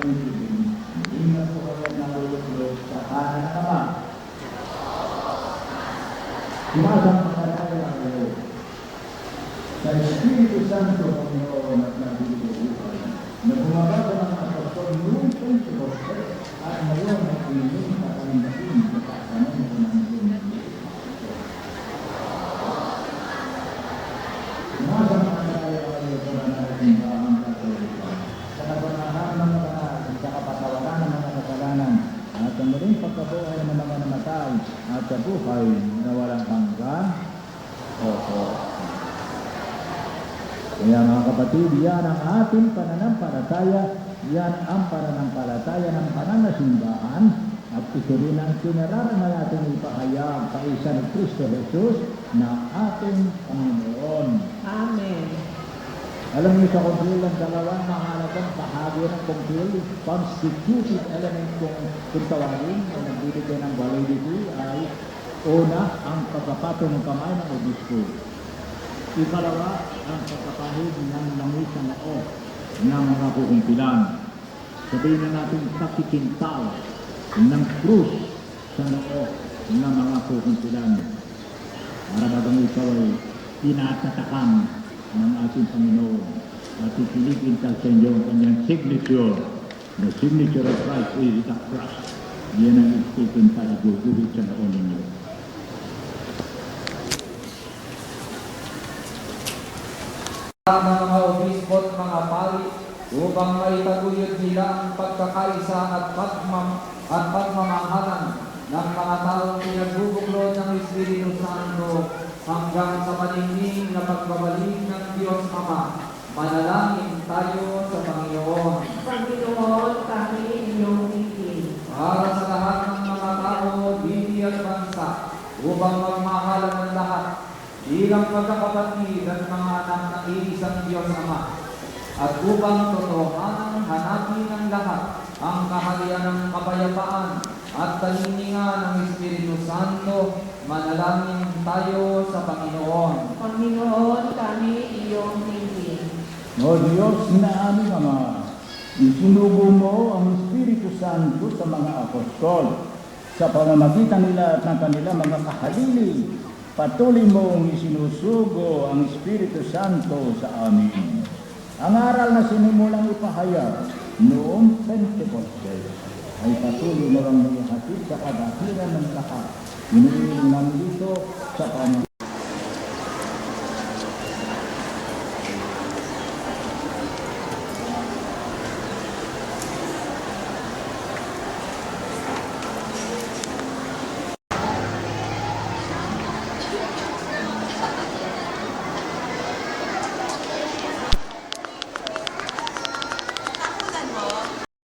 pag-ibig, ingat po kayo na nalulog sa kanan ng Ama. Sumasampalataya kayo sa Espiritu Santo, Panginoon at nagbibigay na bumabasa ng apostol noong Pentecoste at ngayon ay iniling sa kalimbatin sa kasanan ng Panginoon. Sumasampalataya kayo sa nating bahang Katolika sa kapanahan ng mga banal, sa kapatawaran ng mga kasalanan, at sa muling pagkabuhay ng mga namatay at sa buhay na walang hanggan. Opo. Kaya mga kapatid, yan ang ating pananampalataya, yan ang pananampalataya ng banal na simbahan, at ito rin ang kinararangal natin ipahayag sa isa ni Kristo Jesus na ating Panginoon. Amen. Alam niyo sa Konsil, ang dalawang mahalagang bahagi ng Konsil, constitutive element kung tawagin o nagbibigay ng validity ay una, ang pagkapato ng kamay ng obispo. Ikalawa, ang pagkapahid ng langis sa noo ng mga kukumpilan. Sabihin na natin pakikintal ng krus sa noo ng mga kukumpilan. Para bagang ikaw ay tinatatakan ng ating Panginoon at ipilipin sa inyo ang kanyang signature. The signature of Christ is the cross. Yan ang ipilipin tayo guguhit sa noo ninyo. Mga obispo at mga pari upang maitaguyod nila ang pagkakaisa at pagmamahalan ng mga taong pinagbubuklo ng Espiritu Santo hanggang sa malinging na pagbabalik ng Diyos Ama. Manalangin tayo sa Panginoon. Panginoon, kami inyong tingin. Para sa lahat ng mga tao, dili at bansa, upang magmahalan ng lahat, bilang magkakapatid at mga anak ng iisang Diyos Ama, at upang totohanan hanapin ng lahat ang kaharian ng kapayapaan at kaliningan ng Espiritu Santo, manalangin tayo sa Panginoon. Panginoon, kami iyong tingin. O Diyos na aming Ama, isinugo mo ang Espiritu Santo sa mga apostol sa pamamagitan nila at ng kanilang mga kahalili. Patuloy mong isinusugo ang Espiritu Santo sa amin. Ang aral na sinimulang ipahayag noong Pentecoste ay patuloy mo lang ihatid sa kadahiran ng lahat. Iniiling namin dito sa pamamagitan